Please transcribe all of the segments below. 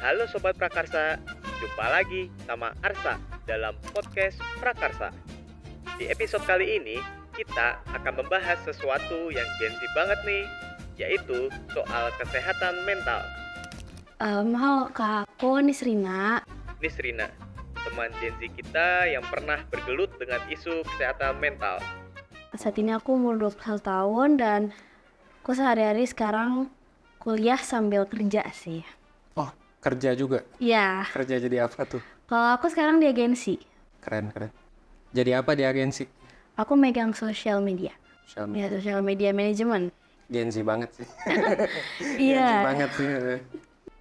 Halo Sobat Prakarsa, jumpa lagi sama Arsa dalam podcast Prakarsa. Di episode kali ini, kita akan membahas sesuatu yang Gen Z banget nih, yaitu soal kesehatan mental. Halo Kak, aku Nisrina. Nisrina, teman Gen Z kita yang pernah bergelut dengan isu kesehatan mental. Saat ini aku umur 21 tahun dan aku sehari-hari sekarang kuliah sambil kerja sih. Oh, kerja juga? Iya, Kerja jadi apa tuh? kalau aku sekarang di agensi. Keren. Jadi apa di agensi? Aku megang social media. Ya, social media management. Gen Z banget sih. Iya. Gen Z banget sih.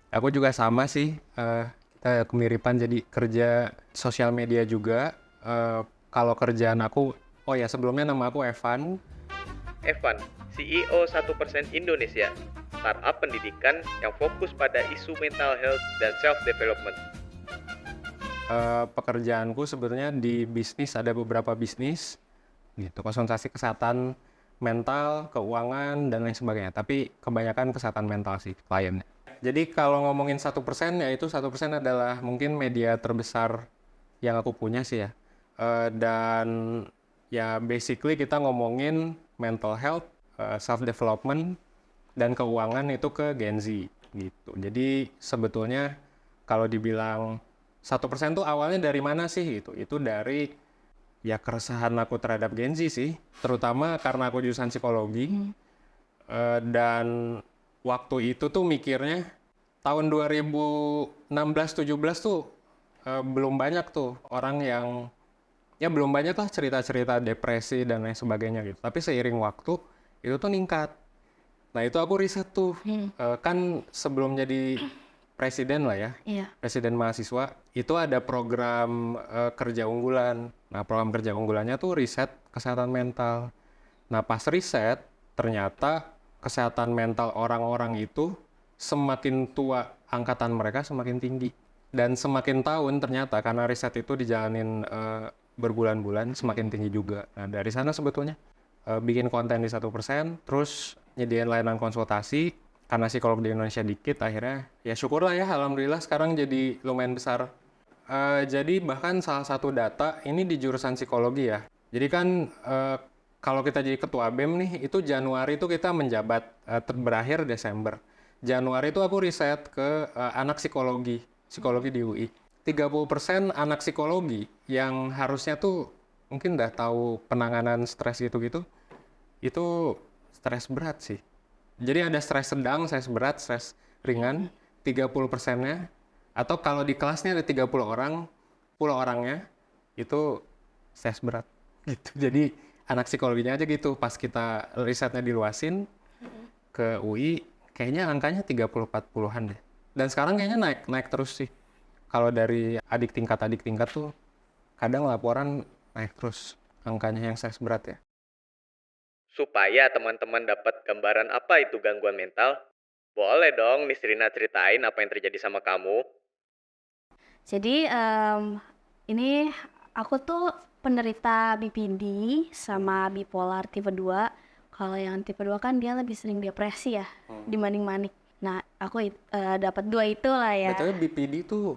Aku juga sama sih. Kita kemiripan jadi kerja sosial media juga. Kalau kerjaan aku, oh ya sebelumnya nama aku Evan. Evan, CEO 1% Indonesia, startup pendidikan yang fokus pada isu mental health dan self-development. Pekerjaanku sebenarnya di bisnis, ada beberapa bisnis gitu, konsultasi kesehatan mental, keuangan, dan lain sebagainya. Tapi kebanyakan kesehatan mental sih kliennya. Jadi kalau ngomongin 1%, ya itu 1% adalah mungkin media terbesar yang aku punya sih ya. Dan ya basically kita ngomongin mental health, self-development, dan keuangan itu ke Gen Z gitu. Jadi sebetulnya kalau dibilang 1% tuh awalnya dari mana sih gitu? Itu dari ya keresahan aku terhadap Gen Z sih, terutama karena aku jurusan psikologi. Dan waktu itu tuh mikirnya tahun 2016-17 tuh belum banyak tuh orang yang ya belum banyak lah cerita-cerita depresi dan lain sebagainya gitu. Tapi seiring waktu itu tuh ningkat. Nah itu aku riset tuh, kan sebelum jadi presiden lah ya, Iya. presiden mahasiswa, itu ada program kerja unggulan. Nah program kerja unggulannya tuh riset kesehatan mental. Nah pas riset, ternyata kesehatan mental orang-orang itu semakin tua angkatan mereka semakin tinggi. Dan semakin tahun ternyata karena riset itu dijalanin berbulan-bulan semakin tinggi juga. Nah dari sana sebetulnya bikin konten di 1%, terus nyediain layanan konsultasi. Karena psikolog di Indonesia dikit, akhirnya ya syukurlah ya, alhamdulillah sekarang jadi lumayan besar. Jadi bahkan salah satu data, ini di jurusan psikologi ya. Jadi kan kalau kita jadi ketua BEM nih, itu Januari itu kita menjabat, berakhir Desember. Januari itu aku riset ke anak psikologi di UI. 30% anak psikologi yang harusnya tuh mungkin udah tahu penanganan stres gitu-gitu, itu stres berat sih. Jadi ada stres sedang, stres berat, stres ringan, 30%-nya. Atau kalau di kelasnya ada 30 orang, 10 orangnya itu stres berat. Gitu. Jadi anak psikologinya aja gitu, pas kita risetnya diluasin ke UI, kayaknya angkanya 30-40-an deh. Dan sekarang kayaknya naik terus sih. Kalau dari adik tingkat tuh, kadang laporan naik terus angkanya yang stres berat ya. Supaya teman-teman dapat gambaran apa itu gangguan mental, boleh dong Nisrina ceritain apa yang terjadi sama kamu. Jadi ini aku tuh penderita BPD sama bipolar tipe 2. Kalau yang tipe 2 kan dia lebih sering depresi ya dibanding manik. Nah, aku dapat 2 itu lah ya. Betulnya BPD itu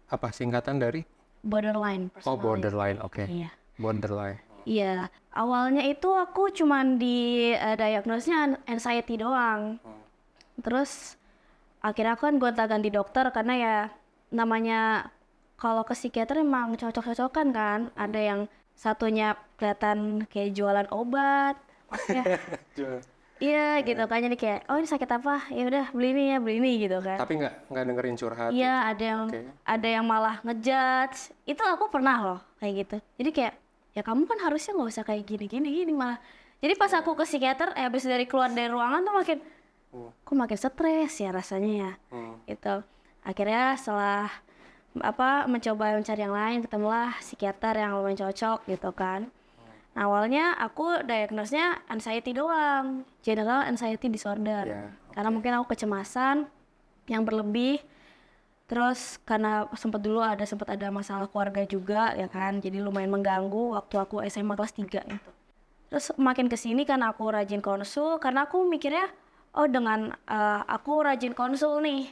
apa singkatan dari? Borderline Oh, personality. borderline, oke. Iya. Borderline. Iya, awalnya itu aku cuman diagnosnya anxiety doang. Terus akhirnya aku kan gonta-ganti dokter karena ya namanya kalau ke psikiater emang cocok-cocokan kan. Ada yang satunya kelihatan kayak jualan obat. Maksudnya, iya gitu kan, jadi kayak oh ini sakit apa? Ya udah beli ini gitu kan. Tapi nggak dengerin curhat. Iya, Oke. ada yang malah ngejudge. Itu aku pernah loh kayak gitu. Jadi kayak ya kamu kan harusnya nggak usah kayak gini malah. Jadi pas aku ke psikiater, habis dari keluar dari ruangan tuh kok makin stres ya rasanya ya. Gitu. Akhirnya setelah mencoba mencari yang lain, ketemulah psikiater yang lumayan cocok gitu kan. Nah, awalnya aku diagnosnya anxiety doang, general anxiety disorder. Ya, Karena mungkin aku kecemasan yang berlebih. Terus karena sempat ada masalah keluarga juga ya kan, jadi lumayan mengganggu waktu aku SMA kelas 3 itu. Terus makin kesini kan aku rajin konsul, karena aku mikirnya oh dengan aku rajin konsul nih,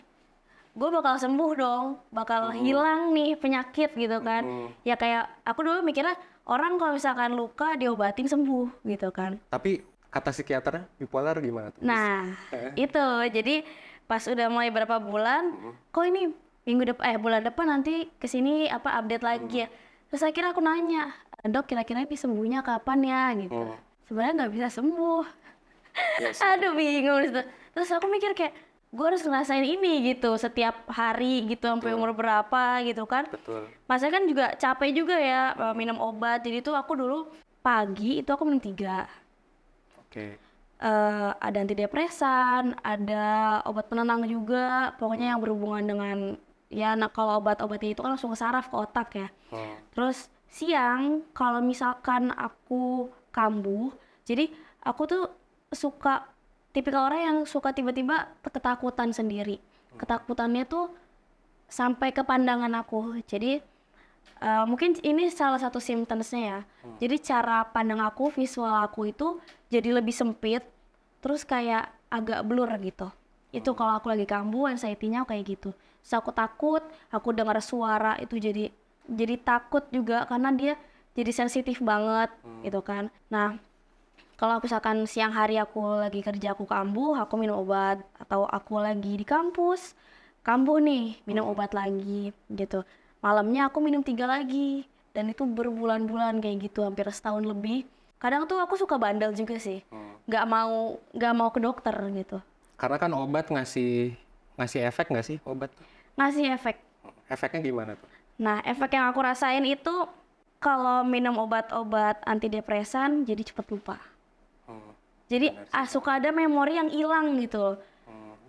gue bakal sembuh dong, bakal hilang nih penyakit gitu kan. Ya kayak aku dulu mikirnya orang kalau misalkan luka diobatin sembuh gitu kan. Tapi kata psikiaternya bipolar gimana tuh? Nah, itu jadi pas udah mulai berapa bulan, kok ini bulan depan nanti kesini apa update lagi ya. Terus akhirnya aku nanya, dok kira-kira ini sembuhnya kapan ya gitu. Sebenarnya nggak bisa sembuh. Yes. Aduh bingung gitu. Terus aku mikir kayak gue harus ngerasain ini gitu setiap hari gitu sampai umur berapa gitu kan. Betul. Masanya kan juga capek juga ya minum obat. Jadi tuh aku dulu pagi itu aku minum 3. Oke. Ada antidepresan, ada obat penenang juga, pokoknya yang berhubungan dengan ya kalau obat-obatnya itu kan langsung ke saraf ke otak ya. Terus siang kalau misalkan aku kambuh, jadi aku tuh suka tipikal orang yang suka tiba-tiba ketakutan sendiri. Ketakutannya tuh sampai ke pandangan aku. Jadi mungkin ini salah satu symptomsnya ya. Jadi cara pandang aku, visual aku itu jadi lebih sempit, terus kayak agak blur gitu. Itu kalau aku lagi kambuh, anxiety-nya kayak gitu. Terus aku takut, aku dengar suara itu jadi takut juga karena dia jadi sensitif banget gitu kan. Nah, kalau misalkan siang hari aku lagi kerja aku kambuh, aku minum obat, atau aku lagi di kampus kambuh nih, minum obat lagi gitu. Malamnya aku minum 3 lagi, dan itu berbulan-bulan kayak gitu, hampir setahun lebih. Kadang tuh aku suka bandel juga sih, nggak mau ke dokter gitu. Karena kan obat ngasih efek nggak sih obat? Ngasih efek. Efeknya gimana tuh? Nah, efek yang aku rasain itu kalau minum obat-obat antidepresan jadi cepet lupa. Jadi suka ada memori yang hilang gitu loh.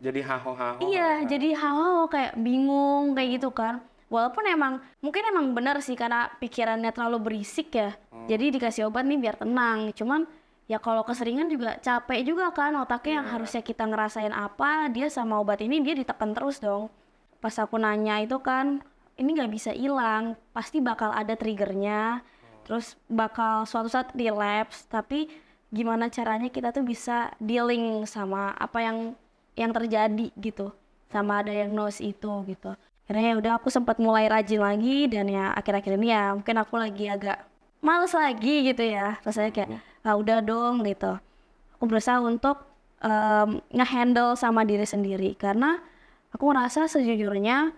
Jadi haho-haho. Iya, jadi hal kayak bingung kayak gitu kan. Walaupun mungkin emang benar sih karena pikirannya terlalu berisik ya. Jadi dikasih obat nih biar tenang. Cuman ya kalau keseringan juga capek juga kan otaknya yang harusnya kita ngerasain apa, dia sama obat ini dia ditekan terus dong. Pas aku nanya itu kan, ini nggak bisa hilang, pasti bakal ada triggernya. Terus bakal suatu saat relapse, tapi gimana caranya kita tuh bisa dealing sama apa yang terjadi gitu, sama diagnose itu gitu. Akhirnya ya udah aku sempat mulai rajin lagi, dan ya akhir-akhir ini ya mungkin aku lagi agak males lagi gitu ya, rasanya kayak udah dong gitu. Aku berusaha untuk ngehandle sama diri sendiri karena aku ngerasa sejujurnya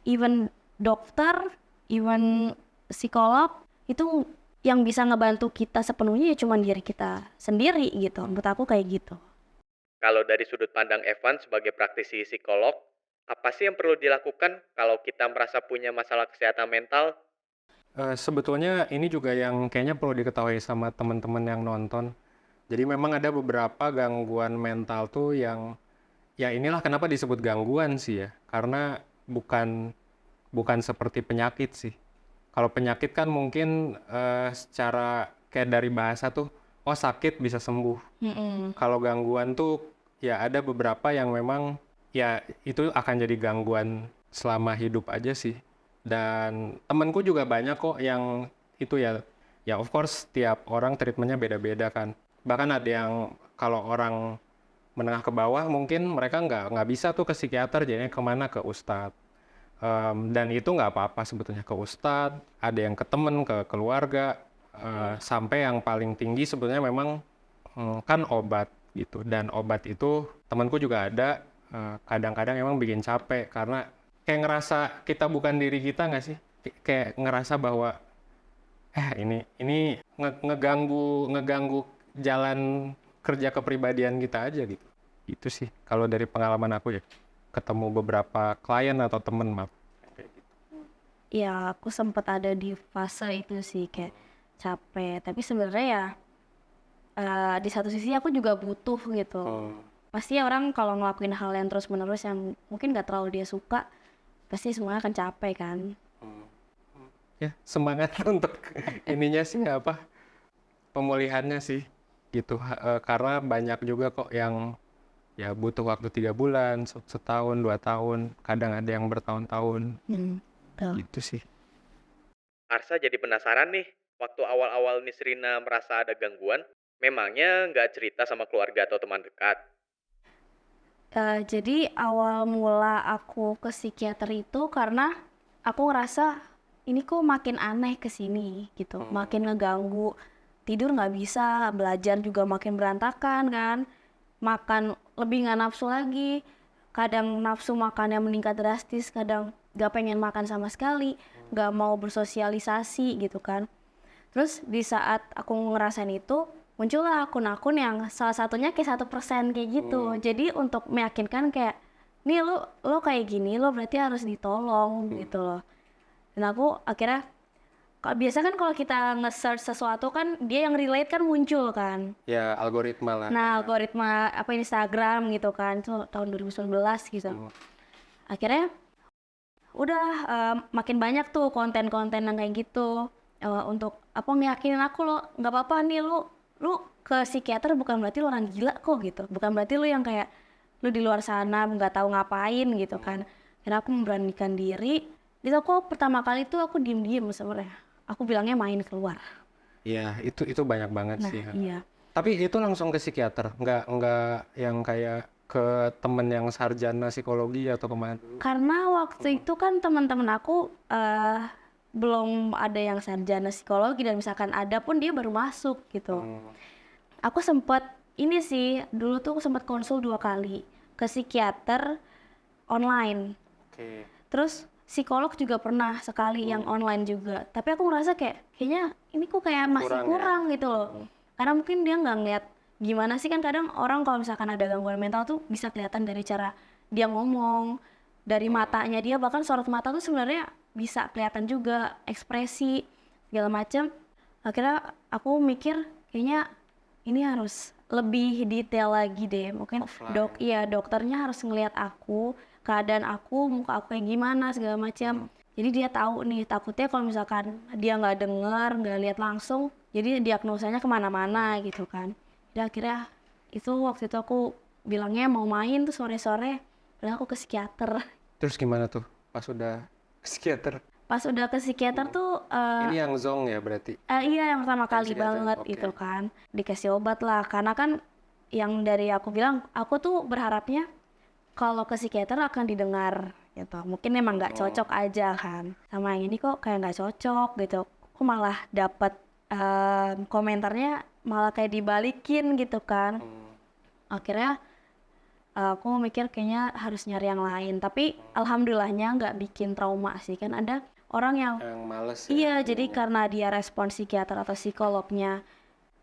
even dokter, even psikolog itu yang bisa ngebantu kita sepenuhnya ya cuma diri kita sendiri gitu. Menurut aku kayak gitu. Kalau dari sudut pandang Evan sebagai praktisi psikolog, apa sih yang perlu dilakukan kalau kita merasa punya masalah kesehatan mental? Sebetulnya ini juga yang kayaknya perlu diketahui sama teman-teman yang nonton. Jadi memang ada beberapa gangguan mental tuh yang ya inilah kenapa disebut gangguan sih ya. Karena bukan seperti penyakit sih. Kalau penyakit kan mungkin secara kayak dari bahasa tuh, oh sakit bisa sembuh. Kalau gangguan tuh ya ada beberapa yang memang ya itu akan jadi gangguan selama hidup aja sih. Dan temenku juga banyak kok yang itu ya of course tiap orang treatmentnya beda-beda kan. Bahkan ada yang kalau orang menengah ke bawah mungkin mereka nggak bisa tuh ke psikiater, jadinya kemana ke ustadz. Dan itu nggak apa-apa sebetulnya ke ustadz, ada yang ke temen, ke keluarga, sampai yang paling tinggi sebetulnya memang kan obat gitu. Dan obat itu temanku juga ada, kadang-kadang emang bikin capek karena kayak ngerasa kita bukan diri kita nggak sih? Kayak ngerasa bahwa ini ngeganggu jalan kerja kepribadian kita aja gitu. Itu sih kalau dari pengalaman aku ya, ketemu beberapa klien atau temen maaf. Ya aku sempat ada di fase itu sih kayak capek, tapi sebenarnya ya di satu sisi aku juga butuh gitu. Pasti ya orang kalau ngelakuin hal yang terus-menerus yang mungkin nggak terlalu dia suka, pasti semuanya akan capek kan. Ya semangat untuk ininya sih apa pemulihannya sih gitu. Karena banyak juga kok yang ya butuh waktu 3 bulan, setahun, 2 tahun, kadang ada yang bertahun-tahun. Gitu sih. Arsa jadi penasaran nih, waktu awal-awal Nisrina merasa ada gangguan, memangnya nggak cerita sama keluarga atau teman dekat? Jadi awal mula aku ke psikiater itu karena aku ngerasa ini kok makin aneh ke sini gitu, makin ngeganggu. Tidur nggak bisa, belajar juga makin berantakan kan, makan lebih nggak nafsu lagi. Kadang nafsu makannya meningkat drastis, kadang nggak pengen makan sama sekali, nggak mau bersosialisasi gitu kan. Terus di saat aku ngerasain itu, muncullah akun-akun yang salah satunya kayak 1% kayak gitu. Jadi untuk meyakinkan kayak, nih lo kayak gini, lo berarti harus ditolong gitu loh. Dan aku akhirnya, biasa kan kalau kita nge-search sesuatu kan dia yang relate kan muncul kan. Ya, algoritma lah. Nah, algoritma apa Instagram gitu kan, itu tahun 2019 gitu. Akhirnya udah makin banyak tuh konten-konten yang kayak gitu. Untuk apa ngeyakinin aku lo nggak apa-apa nih lu ke psikiater bukan berarti lu orang gila kok gitu, bukan berarti lu yang kayak lu di luar sana nggak tahu ngapain gitu kan. Karena aku memberanikan diri. Di aku pertama kali tuh aku diem sebenarnya, aku bilangnya main keluar. Iya, itu banyak banget Nah sih. iya, Tapi itu langsung ke psikiater, nggak yang kayak ke temen yang sarjana psikologi atau kemana dulu? karena waktu itu kan teman-teman aku belum ada yang sarjana psikologi, dan misalkan ada pun dia baru masuk gitu. Aku sempat ini sih, dulu tuh aku sempat konsul 2 kali ke psikiater online. Oke. Terus psikolog juga pernah sekali yang online juga. Tapi aku ngerasa kayaknya ini kok kayak masih kurang gitu loh. Karena mungkin dia nggak ngeliat gimana sih, kan kadang orang kalau misalkan ada gangguan mental tuh bisa kelihatan dari cara dia ngomong, dari matanya dia, bahkan sorot mata tuh sebenarnya bisa kelihatan juga, ekspresi segala macem. Akhirnya aku mikir kayaknya ini harus lebih detail lagi deh. Mungkin dokternya harus ngelihat aku, keadaan aku, muka aku kayak gimana segala macam. Jadi dia tahu nih, takutnya kalau misalkan dia nggak dengar, nggak lihat langsung, jadi diagnosanya kemana-mana gitu kan. Dan akhirnya itu waktu itu aku bilangnya mau main tuh sore-sore, padahal aku ke psikiater. Terus gimana tuh pas udah ke psikiater? Pas udah ke psikiater tuh Ini yang zong ya berarti? iya yang pertama kali psikiater, banget oke. itu kan, dikasih obat lah. Karena kan yang dari aku bilang, aku tuh berharapnya kalau ke psikiater akan didengar gitu. Mungkin emang nggak cocok aja kan. Sama yang ini kok kayak nggak cocok gitu. Aku malah dapat komentarnya malah kayak dibalikin gitu kan. Akhirnya aku mikir kayaknya harus nyari yang lain. Tapi alhamdulillahnya nggak bikin trauma sih. Kan ada orang yang Yang males ya? iya, jadi karena dia respon psikiater atau psikolognya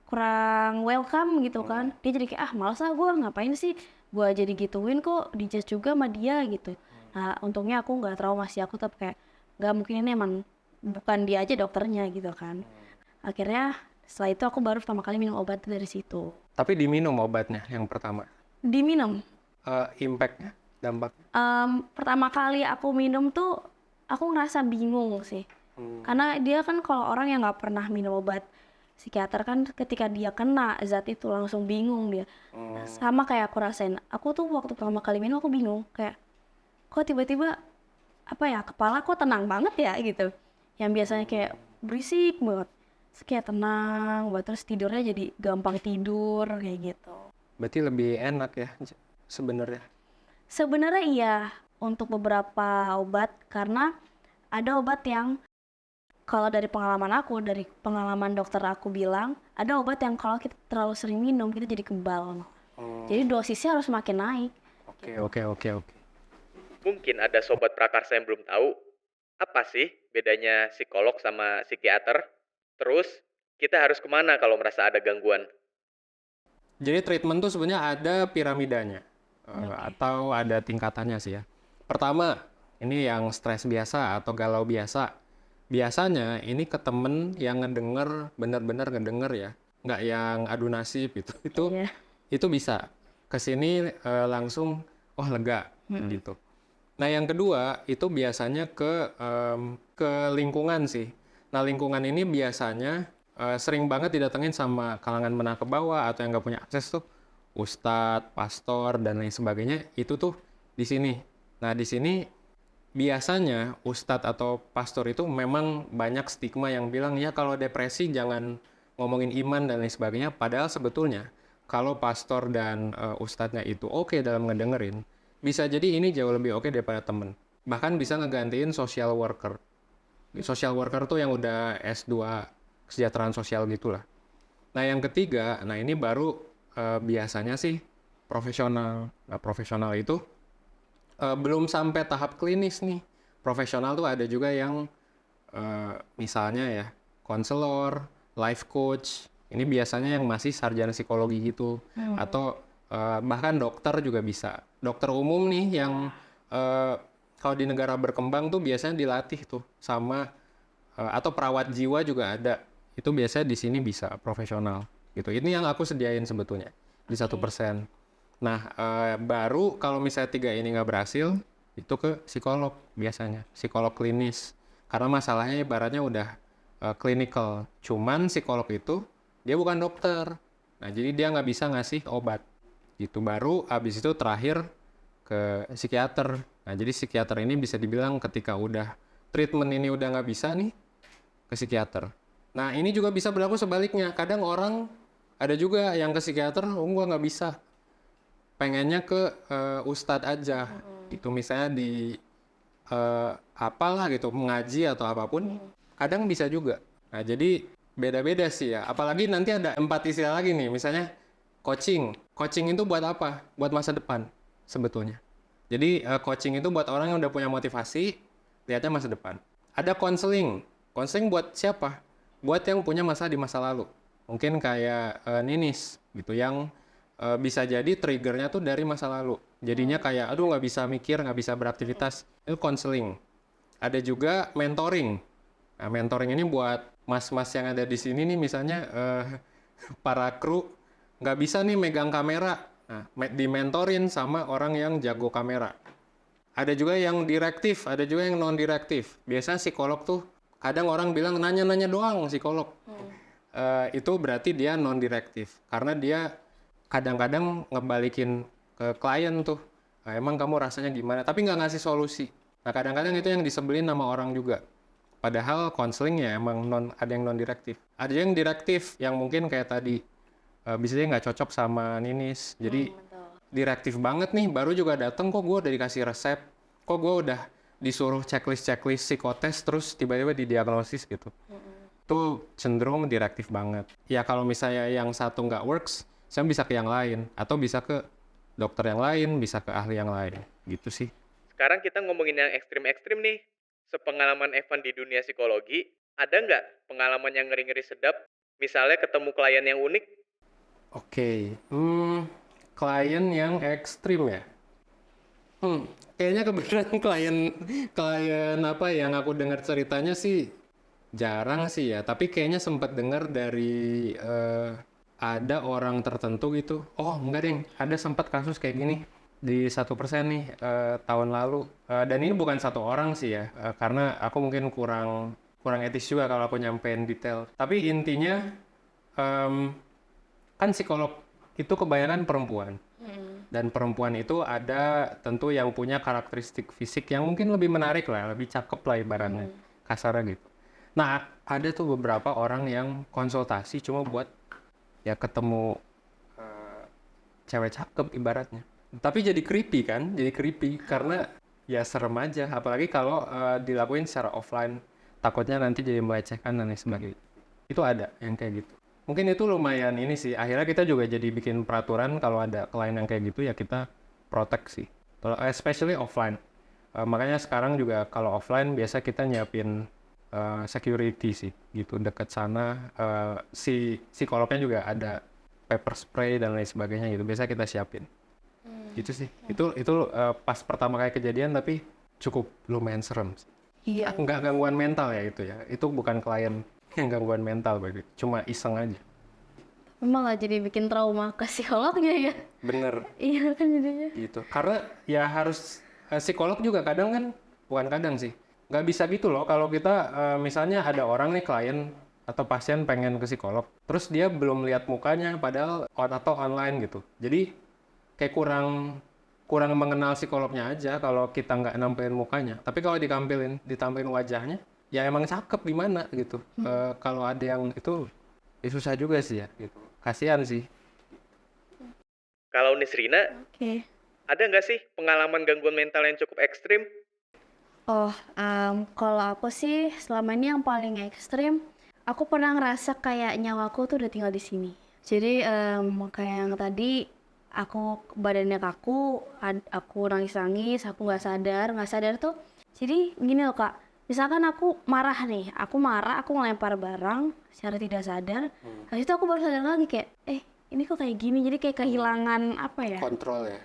kurang welcome gitu kan, dia jadi kayak males gue ngapain sih gue jadi gituin, kok dijudge juga sama dia gitu. Nah untungnya aku nggak trauma sih, aku tetap kayak nggak mungkin ini emang bukan dia aja dokternya gitu kan. Akhirnya setelah itu aku baru pertama kali minum obat dari situ. Tapi diminum obatnya yang pertama? Diminum. Impact-nya, dampaknya? Pertama kali aku minum tuh aku ngerasa bingung sih. Karena dia kan kalau orang yang nggak pernah minum obat psikiater kan ketika dia kena zat itu langsung bingung dia. Sama kayak aku rasain. Aku tuh waktu pertama kali minum aku bingung. Kayak kok tiba-tiba apa ya, kepala kok tenang banget ya gitu. Yang biasanya kayak berisik banget. Terus kayak tenang banget. Terus tidurnya jadi gampang tidur kayak gitu. Berarti lebih enak ya sebenarnya? Sebenarnya iya untuk beberapa obat, karena ada obat yang kalau dari pengalaman aku, dari pengalaman dokter aku bilang, ada obat yang kalau kita terlalu sering minum kita jadi kebal. Jadi dosisnya harus makin naik. Oke. Mungkin ada sobat prakarsa yang belum tahu, apa sih bedanya psikolog sama psikiater? Terus, kita harus kemana kalau merasa ada gangguan? Jadi treatment tuh sebenarnya ada piramidanya. Atau ada tingkatannya sih ya. Pertama, ini yang stres biasa atau galau biasa. Biasanya ini ke temen yang ngedenger, bener-bener ngedenger ya. Nggak yang adu nasib gitu. Iya. Itu bisa. Kesini langsung, lega gitu. Nah yang kedua, itu biasanya ke lingkungan sih. Nah lingkungan ini biasanya sering banget didatengin sama kalangan menengah ke bawah atau yang nggak punya akses tuh. Ustadz, pastor, dan lain sebagainya, itu tuh di sini. Nah, di sini biasanya ustadz atau pastor itu memang banyak stigma yang bilang, ya kalau depresi jangan ngomongin iman dan lain sebagainya. Padahal sebetulnya, kalau pastor dan ustadznya itu oke dalam ngedengerin, bisa jadi ini jauh lebih oke daripada temen. Bahkan bisa ngegantiin social worker. Social worker tuh yang udah S2 kesejahteraan sosial gitulah. Nah yang ketiga, nah ini baru biasanya sih profesional. Nah profesional itu belum sampai tahap klinis nih. Profesional tuh ada juga yang misalnya ya konselor, life coach. Ini biasanya yang masih sarjana psikologi gitu, atau bahkan dokter juga bisa. Dokter umum nih yang kalau di negara berkembang tuh biasanya dilatih tuh sama atau perawat jiwa juga ada. Itu biasanya di sini bisa profesional gitu. Ini yang aku sediain sebetulnya di 1%. Nah baru kalau misalnya 3 ini nggak berhasil, itu ke psikolog biasanya, psikolog klinis. Karena masalahnya ibaratnya udah clinical. Cuman psikolog itu dia bukan dokter. Nah, jadi dia nggak bisa ngasih obat. Gitu. Baru abis itu terakhir ke psikiater. Nah, jadi psikiater ini bisa dibilang ketika udah treatment ini udah nggak bisa nih, ke psikiater. Nah, ini juga bisa berlaku sebaliknya. Kadang orang ada juga yang ke psikiater, gua nggak bisa. Pengennya ke ustadz aja. Itu misalnya di apalah gitu, mengaji atau apapun. Kadang bisa juga. Nah, jadi beda-beda sih ya. Apalagi nanti ada 4 istilah lagi nih. Misalnya coaching. Coaching itu buat apa? Buat masa depan sebetulnya. Jadi coaching itu buat orang yang udah punya motivasi, lihatnya masa depan. Ada counseling. Counseling buat siapa? Buat yang punya masalah di masa lalu. Mungkin kayak Ninis gitu yang bisa jadi triggernya tuh dari masa lalu. Jadinya kayak aduh nggak bisa mikir, nggak bisa beraktivitas. Itu counseling. Ada juga mentoring. Nah, mentoring ini buat mas-mas yang ada di sini nih misalnya para kru nggak bisa nih megang kamera. Nah, dimentorin sama orang yang jago kamera. Ada juga yang direktif, ada juga yang non-direktif. Biasanya psikolog tuh kadang orang bilang nanya-nanya doang psikolog. Itu berarti dia non-direktif. Karena dia kadang-kadang ngebalikin ke klien tuh. Nah, emang kamu rasanya gimana? Tapi nggak ngasih solusi. Nah, kadang-kadang itu yang disebelin sama orang juga. Padahal konseling ya emang ada yang non-direktif. Ada yang direktif yang mungkin kayak tadi. Bisa dia nggak cocok sama Ninis. Jadi direktif banget nih. Baru juga dateng kok gue udah dikasih resep. Kok gue udah disuruh checklist psikotes terus tiba-tiba didiagnosis gitu. Itu cenderung direktif banget. Ya kalau misalnya yang satu nggak works, saya bisa ke yang lain. Atau bisa ke dokter yang lain, bisa ke ahli yang lain. Gitu sih. Sekarang kita ngomongin yang ekstrim-ekstrim nih. Sepengalaman Evan di dunia psikologi, ada nggak pengalaman yang ngeri-ngeri sedap? Misalnya ketemu klien yang unik? Oke, klien yang ekstrim ya? Kayaknya kebetulan klien apa yang aku dengar ceritanya sih jarang sih ya. Tapi kayaknya sempat dengar dari ada orang tertentu gitu. Oh enggak deng, ada sempat kasus kayak gini di 1% nih tahun lalu. Dan ini bukan satu orang sih ya, karena aku mungkin kurang etis juga kalau aku nyampein detail. Tapi intinya kan psikolog itu kebanyakan perempuan. Dan perempuan itu ada tentu yang punya karakteristik fisik yang mungkin lebih menarik lah, lebih cakep lah ibaratnya, kasarnya gitu. Nah, ada tuh beberapa orang yang konsultasi cuma buat ya ketemu cewek cakep ibaratnya. Tapi jadi creepy kan, karena ya serem aja. Apalagi kalau dilakuin secara offline, takutnya nanti jadi melecehkan dan lain sebagainya. Itu ada yang kayak gitu. Mungkin itu lumayan ini sih. Akhirnya kita juga jadi bikin peraturan kalau ada klien yang kayak gitu ya kita protect sih. Especially offline. Makanya sekarang juga kalau offline biasa kita nyiapin security sih gitu dekat sana. Si psikolognya juga ada pepper spray dan lain sebagainya gitu. Biasa kita siapin. Gitu sih. Itu pas pertama kali kejadian tapi cukup lumayan serem. Iya. Nggak gangguan mental ya itu ya. Itu bukan klien yang gangguan mental berarti. Cuma iseng aja. Memang nggak jadi bikin trauma ke psikolognya ya. Bener. Iya kan jadinya. Gitu. Karena ya harus psikolog juga kadang kan, bukan kadang sih. Nggak bisa gitu loh kalau kita misalnya ada orang nih klien atau pasien pengen ke psikolog. Terus dia belum lihat mukanya padahal atau online gitu. Jadi kayak kurang mengenal psikolognya aja kalau kita nggak nampilin mukanya. Tapi kalau ditampilin wajahnya, ya emang cakep gimana gitu. Kalau ada yang itu ya susah juga sih ya gitu. Kasihan sih. Kalau Nisrina, Oke. ada nggak sih pengalaman gangguan mental yang cukup ekstrim? Oh, kalau aku sih selama ini yang paling ekstrim, aku pernah ngerasa kayak nyawaku tuh udah tinggal di sini. Jadi kayak yang tadi aku badannya kaku, aku nangis-nangis, aku nggak sadar tuh. Jadi gini loh Kak, misalkan aku marah nih, aku ngelempar barang secara tidak sadar. Habis itu aku baru sadar lagi kayak, ini kok kayak gini, jadi kayak kehilangan apa ya? Kontrol ya.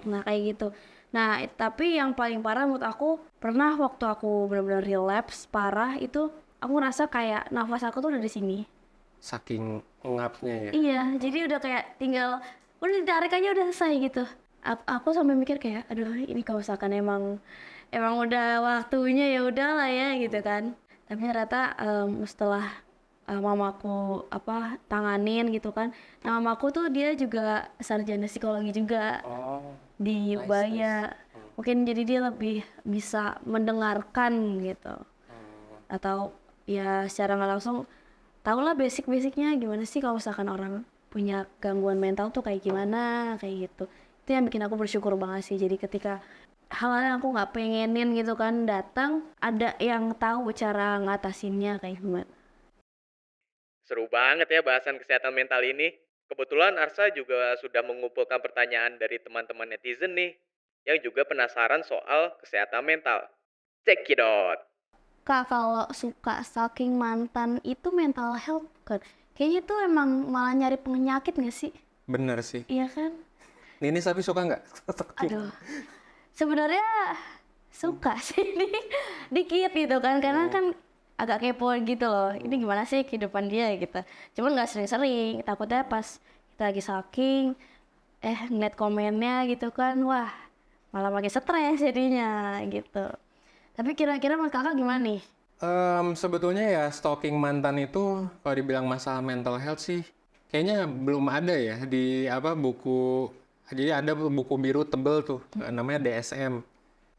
Nah kayak gitu. Nah, tapi yang paling parah menurut aku pernah waktu aku benar-benar relapse parah itu aku ngerasa kayak nafas aku tuh udah di sini. Saking ngapnya ya. Iya, jadi udah kayak tinggal udah ditarik aja udah selesai gitu. Aku sampai mikir kayak, aduh ini kalau misalkan emang udah waktunya ya udahlah ya gitu kan. Tapi ternyata setelah mamaku tanganin gitu kan. Nah, mamaku tuh dia juga sarjana psikologi juga Oh, di nice, Ubaya. Mungkin jadi dia lebih bisa mendengarkan gitu. Atau ya secara nggak langsung tahulah basic-basicnya gimana sih kalau misalkan orang punya gangguan mental tuh kayak gimana kayak gitu. Itu yang bikin aku bersyukur banget sih. Jadi ketika hal-hal yang aku nggak pengenin gitu kan datang, ada yang tahu cara ngatasinnya kayak gimana. Seru banget ya bahasan kesehatan mental ini. Kebetulan Arsa juga sudah mengumpulkan pertanyaan dari teman-teman netizen nih, yang juga penasaran soal kesehatan mental. Check it out. Kak, kalau suka stalking mantan itu mental health kan? Kayaknya tuh emang malah nyari penyakit nggak sih? bener sih. Iya kan? Ninis tapi suka nggak? Aduh, sebenarnya suka sih dikit gitu kan, karena kan agak kepo gitu loh. Ini gimana sih kehidupan dia gitu. Cuman nggak sering-sering. Takutnya pas kita lagi stalking, ngeliat komennya gitu kan, wah malah makin stres jadinya gitu. Tapi kira-kira menurut kakak gimana nih? Sebetulnya ya stalking mantan itu kalau dibilang masalah mental health sih kayaknya belum ada ya di apa buku. Jadi ada buku biru tebel tuh namanya DSM.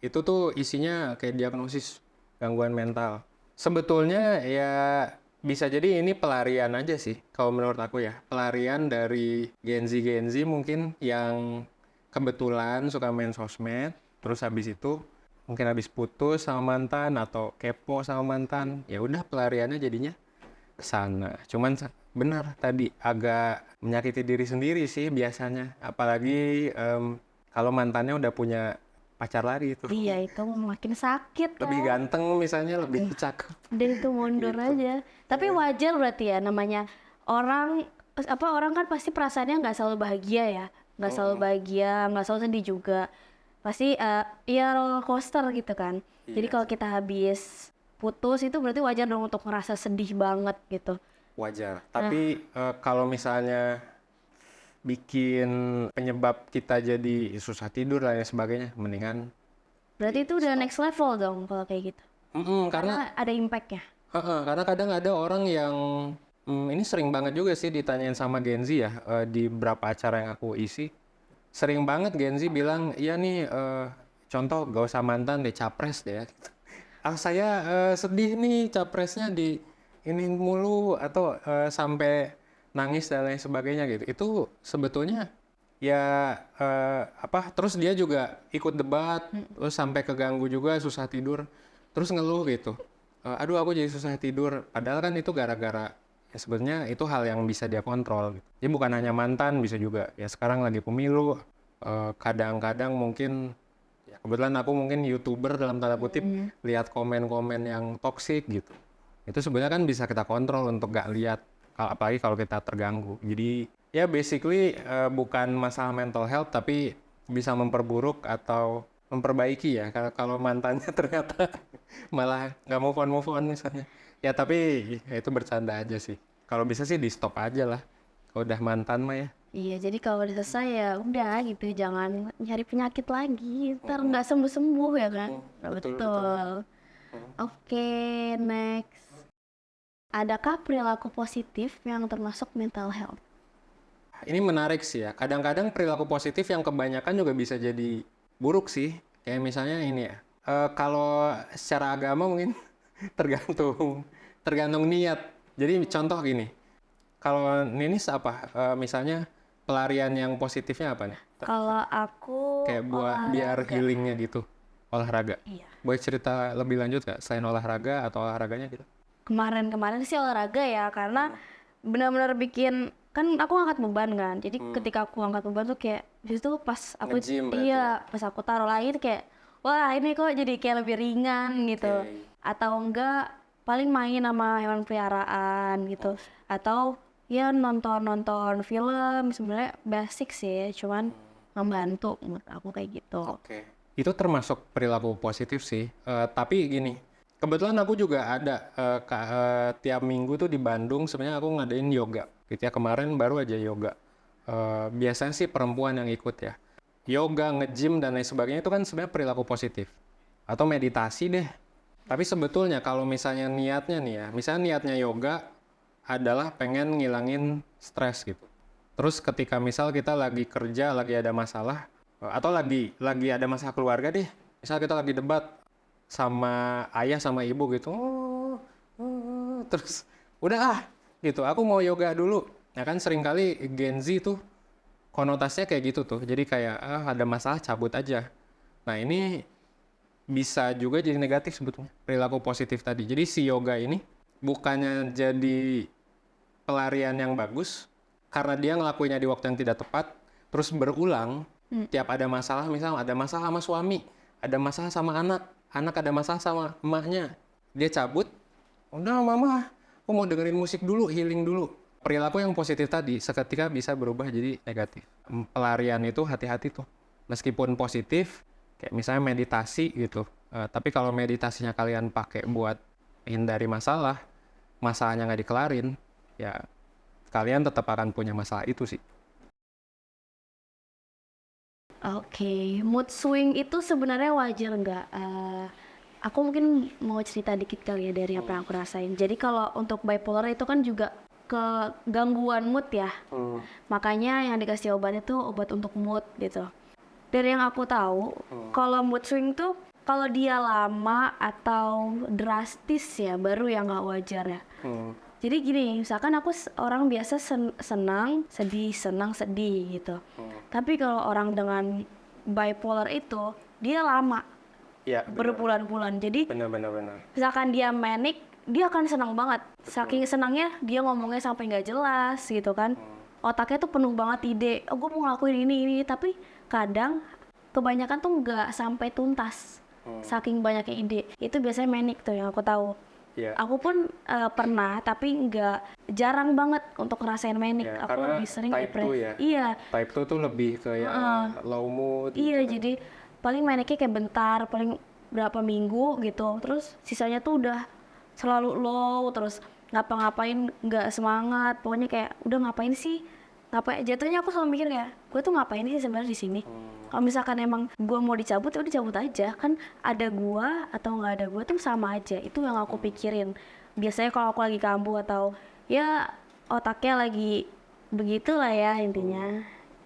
Itu tuh isinya kayak diagnosis gangguan mental. Sebetulnya ya bisa jadi ini pelarian aja sih kalau menurut aku ya. Pelarian dari Gen Z mungkin yang kebetulan suka main sosmed, terus habis itu mungkin habis putus sama mantan atau kepo sama mantan, ya udah pelariannya jadinya ke sana. Cuman benar tadi agak menyakiti diri sendiri sih biasanya, apalagi kalau mantannya udah punya pacar lari itu. Iya itu makin sakit Lebih kan. ganteng misalnya, lebih cakep. Dan itu mundur Gitu. aja. Tapi wajar berarti ya namanya orang orang kan pasti perasaannya nggak selalu bahagia ya, nggak selalu bahagia, nggak selalu sedih juga. Pasti ya roller coaster gitu kan. Jadi Iya kalau kita habis putus itu berarti wajar dong untuk ngerasa sedih banget gitu. Wajar. Tapi kalau misalnya bikin penyebab kita jadi susah tidur dan lain sebagainya, mendingan Berarti itu udah next level dong kalau kayak gitu. karena Karena ada impactnya. karena kadang ada orang yang ini sering banget juga sih ditanyain sama Gen Z ya di beberapa acara yang aku isi. Sering banget Gen Z bilang, iya nih contoh gak usah mantan deh, capres deh. Saya sedih nih capresnya di ini mulu atau sampai nangis dan lain sebagainya gitu. Itu sebetulnya ya terus dia juga ikut debat, terus sampai keganggu juga susah tidur, terus ngeluh gitu. Aduh aku jadi susah tidur. Padahal kan itu gara-gara ya sebenarnya itu hal yang bisa dia kontrol gitu. Jadi bukan hanya mantan, bisa juga ya sekarang lagi pemilu. Kadang-kadang mungkin ya kebetulan aku mungkin YouTuber dalam tanda kutip lihat komen-komen yang toksik gitu. Itu sebenarnya kan bisa kita kontrol untuk gak lihat apalagi kalau kita terganggu. Jadi ya basically bukan masalah mental health tapi bisa memperburuk atau memperbaiki ya kalau mantannya ternyata malah nggak move on misalnya ya tapi ya itu bercanda aja sih kalau bisa sih di stop aja lah kalau udah mantan mah ya. Iya, jadi kalau udah selesai ya udah gitu, jangan nyari penyakit lagi, ntar nggak sembuh-sembuh ya kan? Betul. Betul. Oke, next. Adakah perilaku positif yang termasuk mental health? Ini menarik sih ya, kadang-kadang perilaku positif yang kebanyakan juga bisa jadi buruk sih, kayak misalnya ini ya, kalau secara agama mungkin tergantung niat. Jadi contoh gini, kalau Ninis apa, misalnya pelarian yang positifnya apa nih? Kalau aku Kayak buat biar olahraga. healingnya gitu, olahraga. Iya. Boleh cerita lebih lanjut nggak selain olahraga atau olahraganya gitu? Kemarin sih olahraga ya, karena benar-benar bikin, kan aku ngangkat beban kan. Jadi ketika aku ngangkat beban tuh kayak di situ pas aku Nge-gym berarti iya, pas aku taruh lagi tuh kayak wah, ini kok jadi kayak lebih ringan gitu. Oke. Atau enggak paling main sama hewan peliharaan gitu. Atau ya nonton film, sebenarnya basic sih, cuman membantu menurut aku kayak gitu. Oke. Itu termasuk perilaku positif sih. Tapi gini, kebetulan aku juga ada tiap minggu tuh di Bandung sebenarnya aku ngadain yoga. Gitu ya, kemarin baru aja yoga. Biasanya sih perempuan yang ikut ya. Yoga, nge-gym dan lain sebagainya itu kan sebenarnya perilaku positif. Atau meditasi deh. Tapi sebetulnya kalau misalnya niatnya nih ya, misalnya niatnya yoga adalah pengen ngilangin stres gitu. Terus ketika misal kita lagi kerja, lagi ada masalah, atau lagi ada masalah keluarga deh, misal kita lagi debat sama ayah sama ibu gitu, terus udah gitu, aku mau yoga dulu. Ya kan seringkali Gen Z tuh konotasinya kayak gitu tuh, jadi kayak ada masalah cabut aja. Nah ini bisa juga jadi negatif sebetulnya perilaku positif tadi. Jadi si yoga ini bukannya jadi pelarian yang bagus karena dia ngelakuinnya di waktu yang tidak tepat, terus berulang. Tiap ada masalah, misal ada masalah sama suami, ada masalah sama anak ada masalah sama emaknya, dia cabut, udah mama, aku mau dengerin musik dulu, healing dulu. Perilaku yang positif tadi seketika bisa berubah jadi negatif. Pelarian itu hati-hati tuh, meskipun positif, kayak misalnya meditasi gitu. Tapi kalau meditasinya kalian pakai buat hindari masalah, masalahnya nggak dikelarin, ya kalian tetap akan punya masalah itu sih. Oke, mood swing itu sebenarnya wajar nggak? Aku mungkin mau cerita dikit kali ya dari apa yang aku rasain. Jadi kalau untuk bipolar itu kan juga kegangguan mood ya. Makanya yang dikasih obat itu obat untuk mood gitu. Dari yang aku tahu, kalau mood swing tuh kalau dia lama atau drastis ya baru yang nggak wajar ya. Jadi gini, misalkan aku orang biasa senang, sedih gitu. Tapi kalau orang dengan bipolar itu, dia lama, Ya, berbulan-bulan. Jadi benar. misalkan dia manic, dia akan senang banget. Saking senangnya, dia ngomongnya sampai nggak jelas gitu kan. Otaknya tuh penuh banget ide, oh gue mau ngelakuin ini. Tapi kadang kebanyakan tuh nggak sampai tuntas. Saking banyaknya ide. Itu biasanya manic tuh yang aku tahu. Ya. Aku pun pernah, tapi jarang banget untuk ngerasain manic. Ya, Aku karena lebih sering type 2 ya. Iya, Type 2 tuh lebih ke yang low mood. iya. Jadi paling manicnya kayak bentar, paling berapa minggu gitu. Terus sisanya tuh udah selalu low, terus ngapa-ngapain nggak semangat. Pokoknya kayak udah ngapain sih? Ngapain? Jatuhnya aku selalu mikir ya, gue tuh ngapain sih sebenarnya di sini? Kalau misalkan emang gue mau dicabut, ya udah cabut aja. Kan ada gue atau nggak ada gue tuh sama aja. Itu yang aku pikirin. Biasanya kalau aku lagi kambuh atau ya otaknya lagi begitulah ya intinya.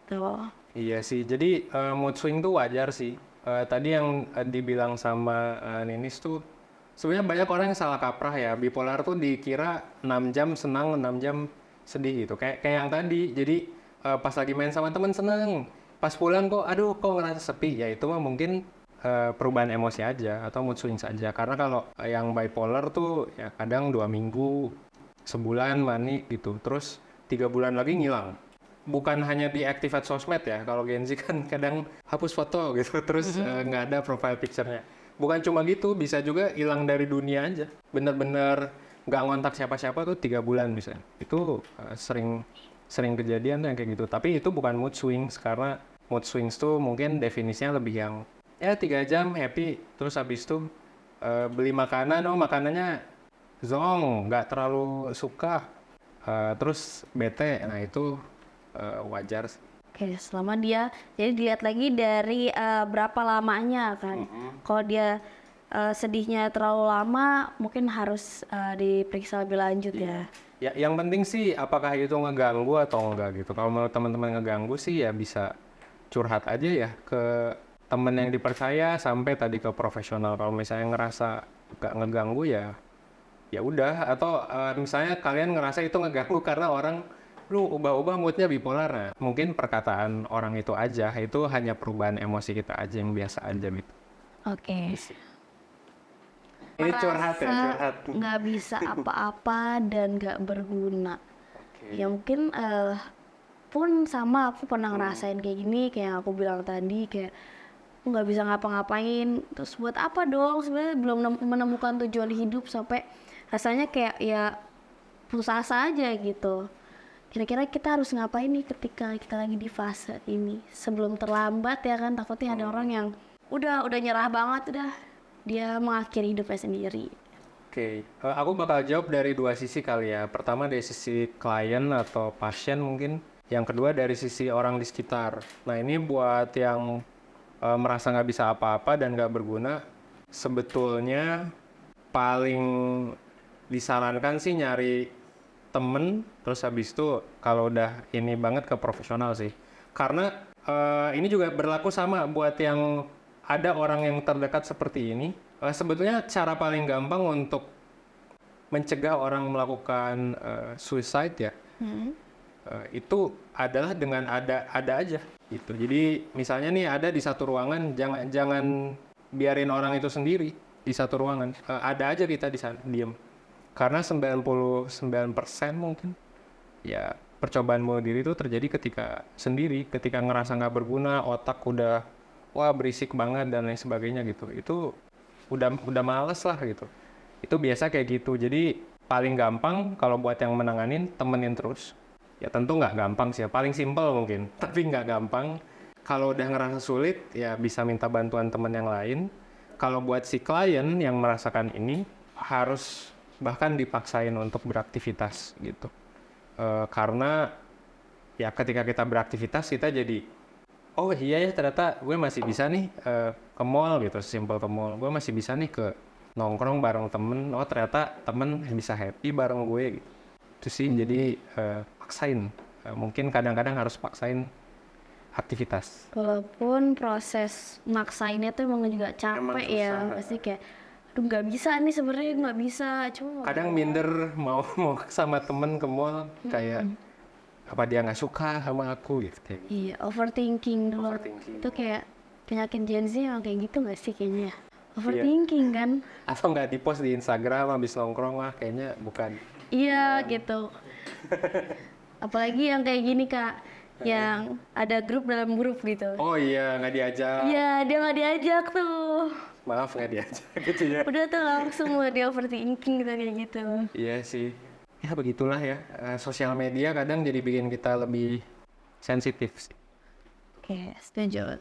Tuh. Iya sih, jadi mood swing tuh wajar sih. Tadi yang dibilang sama Ninis tuh, sebenarnya banyak orang yang salah kaprah ya. Bipolar tuh dikira 6 jam senang, 6 jam sedih gitu. Kayak yang tadi, jadi pas lagi main sama temen seneng. Pas pulang kok, aduh kok ngerasa sepi. Ya itu mah mungkin perubahan emosi aja atau mood swing saja. Karena kalau yang bipolar tuh ya kadang 2 minggu, sebulan manik gitu. Terus 3 bulan lagi ngilang. Bukan hanya deactivate sosmed ya, kalau Gen Z kan kadang hapus foto gitu, terus nggak ada profile picture-nya. Bukan cuma gitu, bisa juga hilang dari dunia aja. Bener-bener nggak ngontak siapa-siapa tuh 3 bulan misalnya. Itu sering kejadian tuh yang kayak gitu. Tapi itu bukan mood swings, karena mood swings tuh mungkin definisinya lebih yang ya 3 jam happy, terus habis itu beli makanan, makanannya zong, nggak terlalu suka, terus bete, nah itu wajar sih. Oke, selama dia, jadi dilihat lagi dari berapa lamanya kan. Kalau dia sedihnya terlalu lama, mungkin harus diperiksa lebih lanjut ya. Ya, yang penting sih apakah itu ngeganggu atau enggak gitu. Kalau menurut teman-teman ngeganggu sih ya bisa curhat aja ya ke temen yang dipercaya sampai tadi ke profesional. Kalau misalnya ngerasa gak ngeganggu ya udah. Atau misalnya kalian ngerasa itu ngeganggu karena orang lu ubah-ubah moodnya bipolar. Nah, mungkin perkataan orang itu aja, itu hanya perubahan emosi kita aja yang biasa aja gitu. Oke. Ini curhat ya, Merasa curhat. nggak bisa apa-apa dan nggak berguna. Oke. Ya mungkin pun sama aku pernah ngerasain kayak gini, kayak yang aku bilang tadi, kayak aku nggak bisa ngapa-ngapain. Terus buat apa dong? Sebenarnya belum menemukan tujuan hidup sampai rasanya kayak ya putus asa aja gitu. Kira-kira kita harus ngapain nih ketika kita lagi di fase ini sebelum terlambat ya kan? Takutnya ada orang yang udah nyerah banget, udah dia mengakhiri hidupnya sendiri. Oke, aku bakal jawab dari dua sisi kali ya. Pertama dari sisi klien atau pasien mungkin. Yang kedua dari sisi orang di sekitar. Nah ini buat yang merasa nggak bisa apa-apa dan nggak berguna, sebetulnya paling disarankan sih nyari temen, terus habis itu kalau udah ini banget ke profesional sih. Karena ini juga berlaku sama buat yang ada orang yang terdekat seperti ini. Sebetulnya cara paling gampang untuk mencegah orang melakukan suicide ya, itu adalah dengan ada aja gitu. Jadi misalnya nih ada di satu ruangan, jangan biarin orang itu sendiri di satu ruangan. Ada aja kita di sana diem. Karena 99% mungkin ya percobaan bunuh diri itu terjadi ketika sendiri, ketika ngerasa nggak berguna, otak udah wah berisik banget dan lain sebagainya gitu. Itu udah males lah gitu. Itu biasa kayak gitu. Jadi paling gampang kalau buat yang menanganin, temenin terus. Ya tentu nggak gampang sih ya, paling simpel mungkin. Tapi nggak gampang. Kalau udah ngerasa sulit, ya bisa minta bantuan teman yang lain. Kalau buat si klien yang merasakan ini, harus bahkan dipaksain untuk beraktivitas gitu. Karena ya ketika kita beraktivitas, kita jadi oh iya ya ternyata gue masih bisa nih ke mall gitu, simple ke mall. Gue masih bisa nih ke nongkrong bareng temen. Oh ternyata temen bisa happy bareng gue gitu. Itu sih jadi paksain. Mungkin kadang-kadang harus paksain aktivitas. Walaupun proses maksainnya tuh emang juga capek ya, pasti kayak aduh nggak bisa nih sebenarnya nggak bisa, cuma Kadang minder mau sama temen ke mall kayak apa dia nggak suka sama aku gitu kayak gitu. iya overthinking dulu. Overthinking. Itu kayak penyakit Gen Z emang kayak gitu nggak sih kayaknya? Overthinking kan? Atau nggak di post di Instagram habis nongkrong lah kayaknya bukan. Iya gitu. Apalagi yang kayak gini Kak, yang ada grup dalam grup gitu. Oh iya nggak diajak. Iya dia nggak diajak tuh. Maaf nggak diajak gitu ya. Udah tuh langsung udah dia overthinking gitu kayak gitu. Iya sih. Ya begitulah ya. Sosial media kadang jadi bikin kita lebih sensitif sih. Oke, setuju.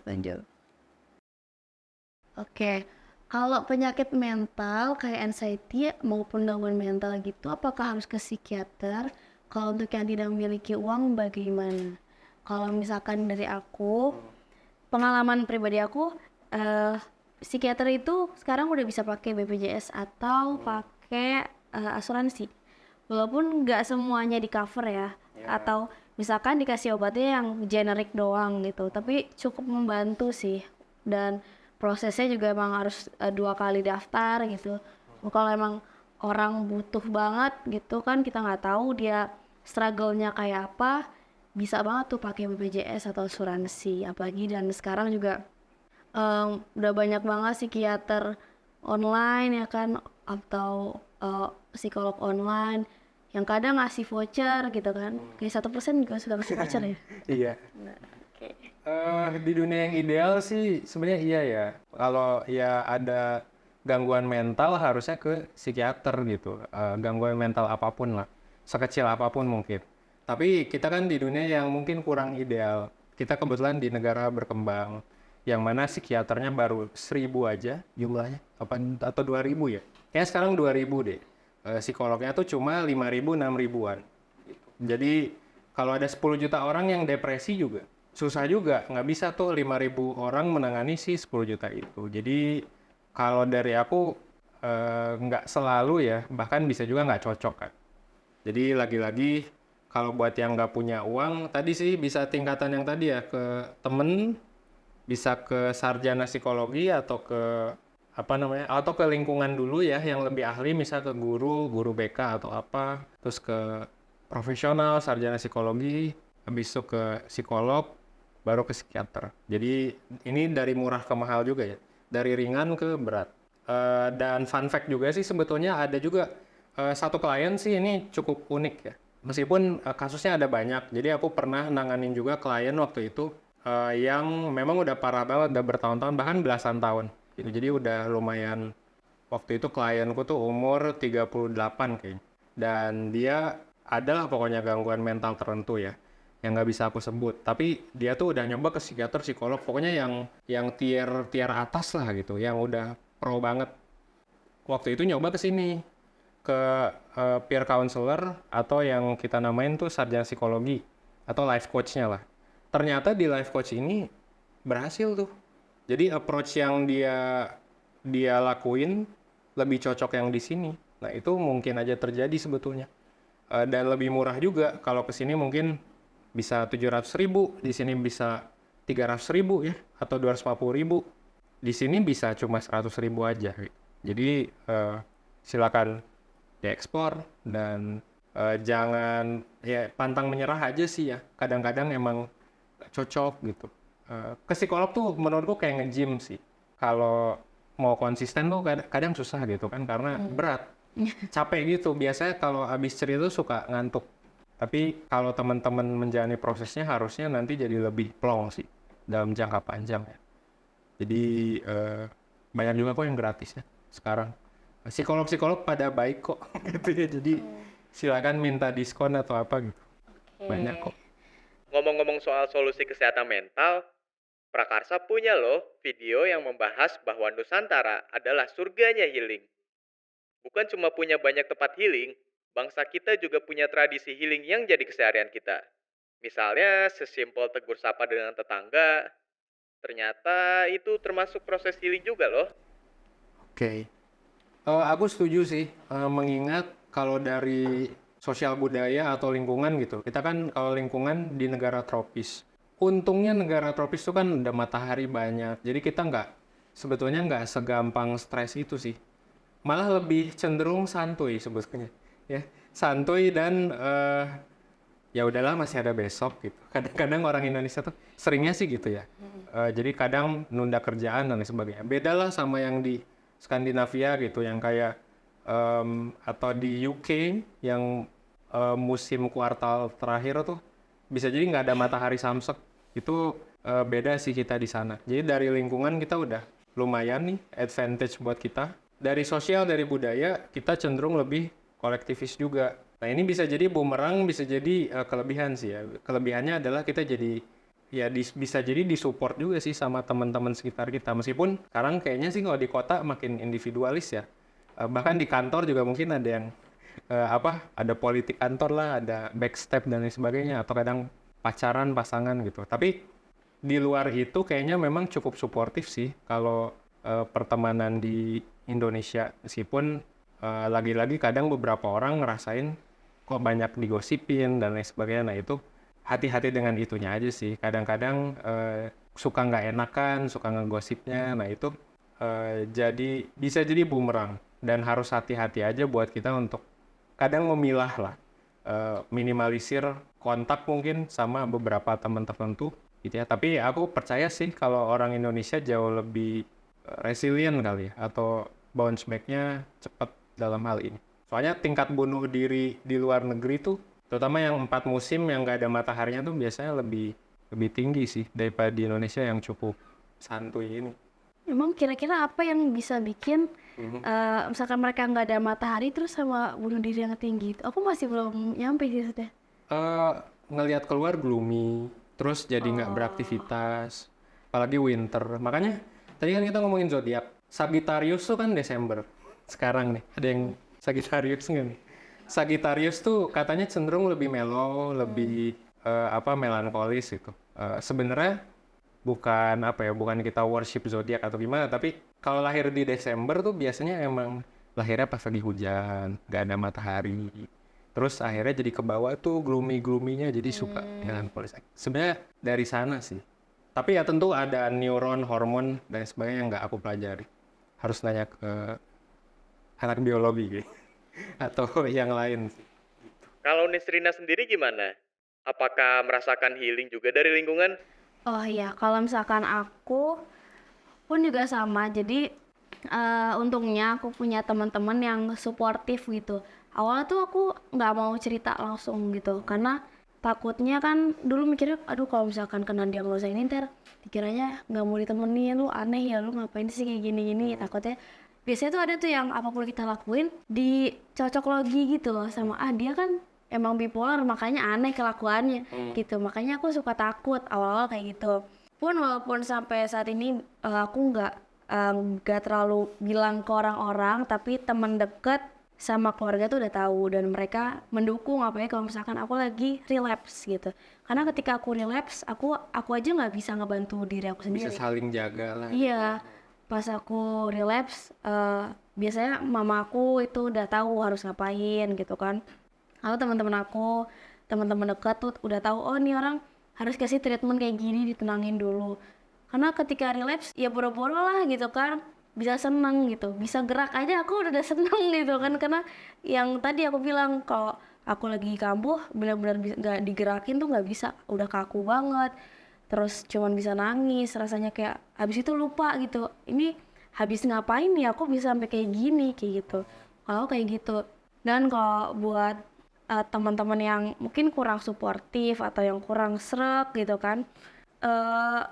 Oke, kalau penyakit mental kayak anxiety maupun gangguan mental gitu, apakah harus ke psikiater? Kalau untuk yang tidak memiliki uang bagaimana? Kalau misalkan dari aku, pengalaman pribadi aku, psikiater itu sekarang udah bisa pakai BPJS atau pakai asuransi. Walaupun nggak semuanya di cover ya, atau misalkan dikasih obatnya yang generik doang gitu, tapi cukup membantu sih. Dan prosesnya juga emang harus 2 kali daftar gitu. Kalau emang orang butuh banget gitu kan, kita nggak tahu dia struggle-nya kayak apa, bisa banget tuh pakai BPJS atau asuransi. Apalagi dan sekarang juga udah banyak banget psikiater online ya kan, atau psikolog online yang kadang ngasih voucher gitu kan, kayak 1% juga sudah ngasih voucher ya. Iya. Di dunia yang ideal sih sebenarnya iya ya. Kalau ya ada gangguan mental harusnya ke psikiater gitu. Gangguan mental apapun lah, sekecil apapun mungkin. Tapi kita kan di dunia yang mungkin kurang ideal. Kita kebetulan di negara berkembang, yang mana psikiaternya baru 1.000 aja jumlahnya, atau 2.000 ya. Kayaknya sekarang 2.000 deh. Psikolognya tuh cuma 5.000, 6.000-an. Gitu. Jadi kalau ada 10 juta orang yang depresi juga, susah juga. Nggak bisa tuh 5.000 orang menangani si 10 juta itu. Jadi kalau dari aku nggak selalu ya, bahkan bisa juga nggak cocok kan. Jadi lagi-lagi kalau buat yang nggak punya uang, tadi sih bisa tingkatan yang tadi ya, ke temen, bisa ke sarjana psikologi atau ke atau ke lingkungan dulu ya yang lebih ahli, misal ke guru BK atau apa, terus ke profesional, sarjana psikologi, habis itu ke psikolog, baru ke psikiater. Jadi ini dari murah ke mahal juga ya, dari ringan ke berat. Dan fun fact juga sih sebetulnya ada juga satu klien sih ini cukup unik ya. Meskipun kasusnya ada banyak, jadi aku pernah nanganin juga klien waktu itu yang memang udah parah banget, udah bertahun-tahun, bahkan belasan tahun. Gitu. Jadi udah lumayan, waktu itu klienku tuh umur 38 kayaknya. Dan dia adalah pokoknya gangguan mental tertentu ya, yang nggak bisa aku sebut. Tapi dia tuh udah nyoba ke psikiater, psikolog, pokoknya yang tier atas lah gitu, yang udah pro banget. Waktu itu nyoba ke sini, ke peer counselor atau yang kita namain tuh sarjana psikologi atau life coach-nya lah. Ternyata di life coach ini berhasil tuh. Jadi approach yang dia lakuin lebih cocok yang di sini. Nah itu mungkin aja terjadi sebetulnya. Dan lebih murah juga. Kalau ke sini mungkin bisa 700.000, di sini bisa 300.000 ya, atau 250.000. Di sini bisa cuma 100.000 aja. Jadi silakan diekspor dan jangan ya pantang menyerah aja sih ya. Kadang-kadang emang cocok gitu. Ke psikolog tuh menurutku kayak nge-gym sih. Kalau mau konsisten tuh kadang susah gitu kan karena berat. Capek gitu. Biasanya kalau habis cerita tuh suka ngantuk. Tapi kalau teman-teman menjalani prosesnya harusnya nanti jadi lebih plong sih dalam jangka panjang ya. Jadi banyak juga kok yang gratis ya sekarang. Psikolog-psikolog pada baik kok gitu ya. Jadi silakan minta diskon atau apa gitu. Banyak kok. Ngomong-ngomong soal solusi kesehatan mental, Prakarsa punya loh video yang membahas bahwa Nusantara adalah surganya healing. Bukan cuma punya banyak tempat healing, bangsa kita juga punya tradisi healing yang jadi keseharian kita. Misalnya sesimpel tegur sapa dengan tetangga, ternyata itu termasuk proses healing juga loh. Oke. Aku setuju sih, mengingat kalau dari sosial budaya atau lingkungan gitu. Kita kan kalau lingkungan di negara tropis. Untungnya negara tropis itu kan ada matahari banyak. Jadi kita sebetulnya nggak segampang stres itu sih. Malah lebih cenderung santuy sebetulnya. Ya, santuy dan ya udahlah masih ada besok gitu. Kadang-kadang orang Indonesia tuh seringnya sih gitu ya. Jadi kadang nunda kerjaan dan lain sebagainya. Beda lah sama yang di Skandinavia gitu, yang kayak atau di UK yang musim kuartal terakhir tuh bisa jadi nggak ada matahari samsek. Itu beda sih kita di sana. Jadi dari lingkungan kita udah lumayan nih advantage buat kita. Dari sosial, dari budaya kita cenderung lebih kolektivis juga. Nah ini bisa jadi bumerang, bisa jadi kelebihan sih ya. Kelebihannya adalah kita jadi ya bisa jadi disupport juga sih sama teman-teman sekitar kita. Meskipun sekarang kayaknya sih kalau di kota makin individualis ya. Bahkan di kantor juga mungkin ada yang ada politik kantor lah, ada backstep dan lain sebagainya, atau kadang pacaran pasangan gitu. Tapi di luar itu kayaknya memang cukup suportif sih kalau pertemanan di Indonesia. Meskipun lagi-lagi kadang beberapa orang ngerasain kok banyak digosipin dan lain sebagainya. Nah itu hati-hati dengan itunya aja sih. Kadang-kadang suka nggak enakan, suka ngegosipnya. Nah itu bisa jadi bumerang. Dan harus hati-hati aja buat kita untuk kadang memilah lah. Minimalisir kontak mungkin sama beberapa teman tertentu gitu ya. Tapi aku percaya sih kalau orang Indonesia jauh lebih resilient kali ya. Atau bounce back-nya cepat dalam hal ini. Soalnya tingkat bunuh diri di luar negeri tuh, terutama yang 4 musim yang nggak ada mataharinya tuh biasanya lebih tinggi sih daripada di Indonesia yang cukup santuy ini. Emang kira-kira apa yang bisa bikin misalkan mereka nggak ada matahari terus sama bunuh diri yang tinggi itu? Aku masih belum nyampe sih sudah. Ngelihat keluar gloomy, terus jadi nggak beraktivitas, apalagi winter. Makanya tadi kan kita ngomongin zodiak. Sagittarius tuh kan Desember. Sekarang nih, ada yang Sagittarius nggak nih? Sagittarius tuh katanya cenderung lebih mellow, lebih melankolis gitu. Sebenarnya bukan kita worship zodiak atau gimana, tapi kalau lahir di Desember tuh biasanya emang lahirnya pas lagi hujan, nggak ada matahari. Terus akhirnya jadi ke bawah tuh gloomy-gloomy-nya jadi suka melankolis. Sebenarnya dari sana sih. Tapi ya tentu ada neuron, hormon dan sebagainya yang nggak aku pelajari. Harus nanya ke anak biologi gitu. Atau yang lain. Kalau Nisrina sendiri gimana? Apakah merasakan healing juga dari lingkungan? Oh iya, kalau misalkan aku pun juga sama. Jadi untungnya aku punya teman-teman yang suportif gitu. Awalnya tuh aku nggak mau cerita langsung gitu, karena takutnya kan dulu mikirnya, aduh kalau misalkan kena diagnosa ini ntar dikiranya nggak mau ditemenin, lu aneh ya, lu ngapain sih kayak gini-gini. Takutnya biasanya tuh ada tuh yang apapun kita lakuin dicocok logi gitu loh sama dia kan emang bipolar makanya aneh kelakuannya gitu. Makanya aku suka takut awal-awal kayak gitu. Pun walaupun sampai saat ini nggak terlalu bilang ke orang-orang, tapi teman deket sama keluarga tuh udah tahu dan mereka mendukung apalagi kalau misalkan aku lagi relapse gitu. Karena ketika aku relapse, aku aja nggak bisa ngebantu diri aku Bisa sendiri. saling jaga lah. Iya, pas aku relapse, biasanya mama aku itu udah tahu harus ngapain gitu kan. Lalu teman-teman dekat tuh udah tahu, oh nih orang harus kasih treatment kayak gini, ditenangin dulu. Karena ketika relapse, ya boro-boro lah gitu kan, bisa seneng gitu, bisa gerak aja aku udah seneng gitu kan. Karena yang tadi aku bilang, kalau aku lagi kambuh, benar-benar nggak digerakin tuh nggak bisa, udah kaku banget. Terus cuman bisa nangis, rasanya kayak habis itu lupa gitu. Ini habis ngapain nih aku bisa sampai kayak gini, kayak gitu. Kalau kayak gitu. Dan kalau buat teman-teman yang mungkin kurang suportif atau yang kurang srek gitu kan, eh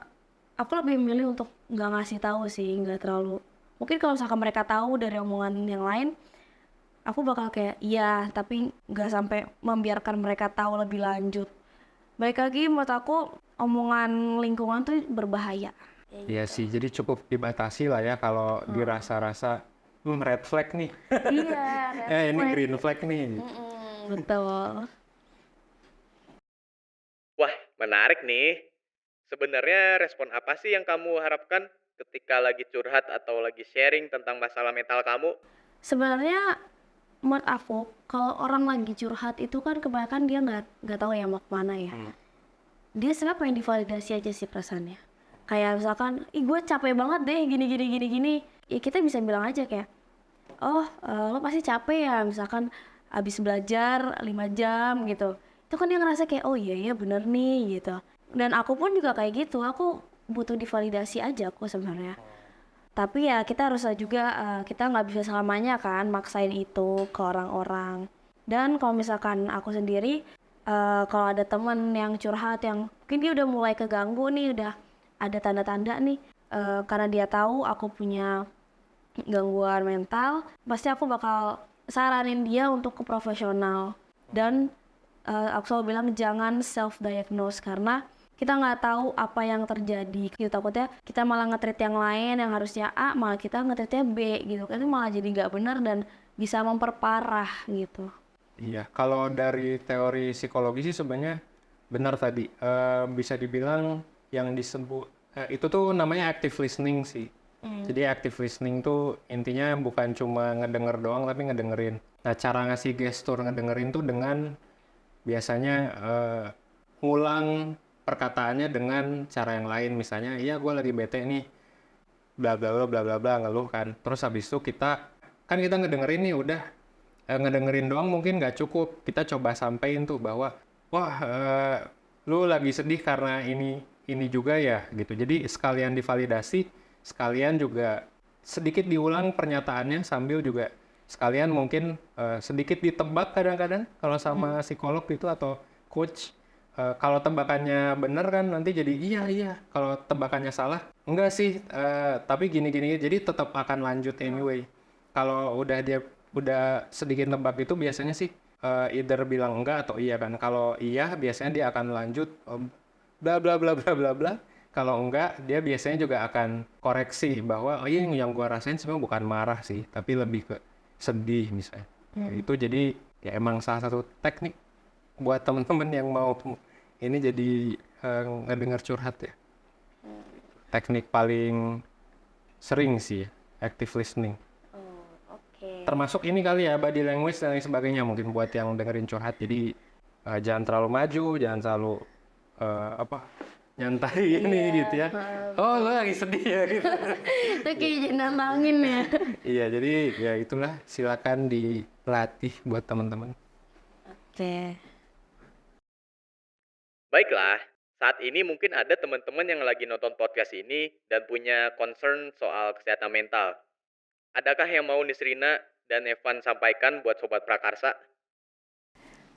aku lebih milih untuk nggak ngasih tahu sih, nggak terlalu. Mungkin kalau misalkan mereka tahu dari omongan yang lain, aku bakal kayak iya, tapi nggak sampai membiarkan mereka tahu lebih lanjut. Balik lagi menurut aku omongan lingkungan tuh berbahaya. Iya sih, jadi cukup dibatasi lah ya kalau dirasa-rasa red flag nih. Iya, Ini green flag nih. betul. Wah, menarik nih. Sebenarnya respon apa sih yang kamu harapkan ketika lagi curhat atau lagi sharing tentang masalah mental kamu? Sebenarnya menurut aku kalau orang lagi curhat itu kan kebanyakan dia nggak tahu ya mau kemana ya. Dia sebenarnya pengen divalidasi aja sih perasaannya. Kayak misalkan, ih gue capek banget deh gini. Ya kita bisa bilang aja kayak, oh lo pasti capek ya, misalkan abis belajar 5 jam gitu. Itu kan dia ngerasa kayak, oh iya bener nih gitu. Dan aku pun juga kayak gitu, aku butuh divalidasi aja aku sebenarnya. Tapi ya kita harus juga, kita nggak bisa selamanya kan maksain itu ke orang-orang. Dan kalau misalkan aku sendiri, kalau ada temen yang curhat yang mungkin dia udah mulai keganggu nih, udah ada tanda-tanda nih, karena dia tahu aku punya gangguan mental, pasti aku bakal saranin dia untuk ke profesional. Dan aku selalu bilang jangan self-diagnose karena kita nggak tahu apa yang terjadi gitu. Takutnya kita malah nge-treat yang lain yang harusnya A, malah kita nge-treatnya B gitu kan, itu malah jadi nggak benar dan bisa memperparah gitu. Iya, kalau dari teori psikologi sih sebenarnya benar tadi. Bisa dibilang yang disebut, itu tuh namanya active listening sih. Jadi active listening tuh intinya bukan cuma ngedenger doang, tapi ngedengerin. Nah, cara ngasih gestur ngedengerin tuh dengan biasanya ngulang perkataannya dengan cara yang lain. Misalnya, iya gue lagi bete nih, bla bla bla bla bla bla, ngeluh kan. Terus habis itu kita ngedengerin nih udah, ngedengerin doang mungkin nggak cukup. Kita coba sampein tuh bahwa, wah lu lagi sedih karena ini juga ya gitu. Jadi sekalian divalidasi, sekalian juga sedikit diulang pernyataannya sambil juga sekalian mungkin sedikit ditebak kadang-kadang kalau sama psikolog itu atau coach. Kalau tebakannya bener kan nanti jadi iya, kalau tebakannya salah enggak sih, tapi gini jadi tetap akan lanjut anyway. Kalau dia udah sedikit tebak itu biasanya sih either bilang enggak atau iya kan. Kalau iya biasanya dia akan lanjut bla bla bla bla bla bla. Kalau enggak dia biasanya juga akan koreksi bahwa oh iya yang gua rasain sebenarnya bukan marah sih, tapi lebih ke sedih misalnya. Itu jadi ya emang salah satu teknik buat teman-teman yang mau ini jadi ngedengar curhat ya. Teknik paling sering sih active listening. Oke. Termasuk ini kali ya body language dan lain sebagainya mungkin buat yang dengerin curhat. Jadi jangan terlalu maju, jangan terlalu nyantai ini gitu ya. Oh lo lagi sedih ya gitu. Itu kayak nantangin ya. Iya jadi ya itulah silakan dilatih buat teman-teman. Oke. Baiklah, saat ini mungkin ada teman-teman yang lagi nonton podcast ini dan punya concern soal kesehatan mental. Adakah yang mau Nisrina dan Evan sampaikan buat Sobat Prakarsa?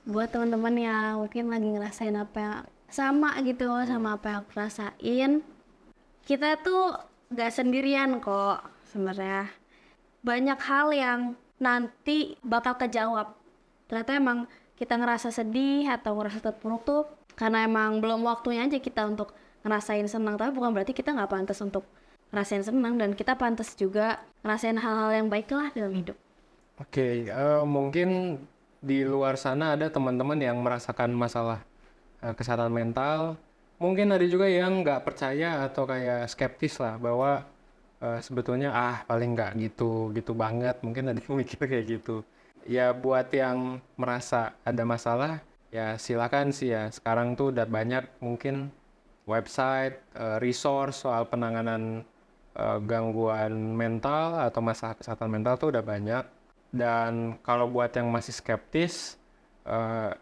Buat teman-teman yang mungkin lagi ngerasain apa yang sama gitu sama apa yang aku rasain, kita tuh gak sendirian kok sebenarnya. Banyak hal yang nanti bakal kejawab. Ternyata emang kita ngerasa sedih atau ngerasa terpuruk tuh karena emang belum waktunya aja kita untuk ngerasain senang, tapi bukan berarti kita nggak pantas untuk ngerasain senang, dan kita pantas juga ngerasain hal-hal yang baik lah dalam hidup. Oke, mungkin di luar sana ada teman-teman yang merasakan masalah kesehatan mental. Mungkin ada juga yang nggak percaya atau kayak skeptis lah bahwa sebetulnya paling nggak gitu banget. Mungkin ada yang mikir kayak gitu. Ya buat yang merasa ada masalah, ya silakan sih ya. Sekarang tuh udah banyak mungkin website, resource soal penanganan gangguan mental atau masalah kesehatan mental tuh udah banyak. Dan kalau buat yang masih skeptis,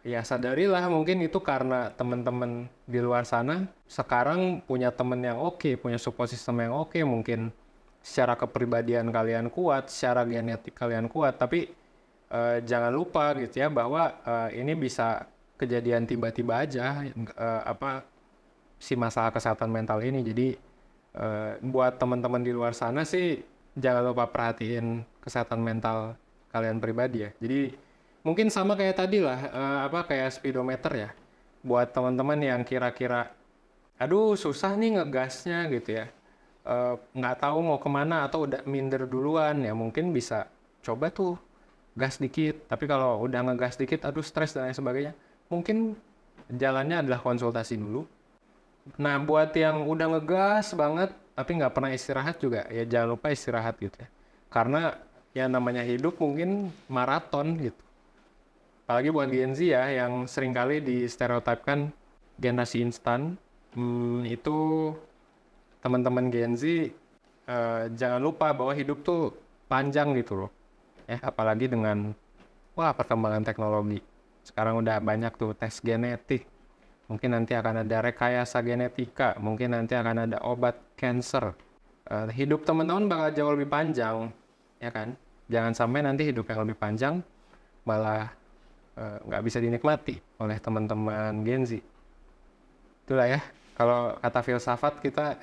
ya sadarilah mungkin itu karena teman-teman di luar sana sekarang punya teman yang oke, punya support system yang oke, mungkin secara kepribadian kalian kuat, secara genetik kalian kuat, tapi jangan lupa gitu ya bahwa ini bisa kejadian tiba-tiba aja si masalah kesehatan mental ini. Jadi buat teman-teman di luar sana sih jangan lupa perhatiin kesehatan mental kalian pribadi ya. Jadi mungkin sama kayak tadi lah, kayak speedometer ya. Buat teman-teman yang kira-kira, aduh susah nih ngegasnya gitu ya, nggak tahu mau kemana atau udah minder duluan ya, mungkin bisa coba tuh gas dikit. Tapi kalau udah ngegas dikit, aduh stres dan lain sebagainya, mungkin jalannya adalah konsultasi dulu. Nah buat yang udah ngegas banget tapi nggak pernah istirahat juga, ya jangan lupa istirahat gitu ya. Karena ya namanya hidup mungkin maraton gitu. Apalagi buat Gen Z ya, yang seringkali distereotipkan generasi instan. Itu teman-teman Gen Z, jangan lupa bahwa hidup tuh panjang gitu loh. Apalagi dengan perkembangan teknologi. Sekarang udah banyak tuh tes genetik. Mungkin nanti akan ada rekayasa genetika. Mungkin nanti akan ada obat cancer. Hidup teman-teman bakal jauh lebih panjang, ya kan? Jangan sampai nanti hidup yang lebih panjang malah nggak bisa dinikmati oleh teman-teman Gen Z. Itulah ya, kalau kata filsafat kita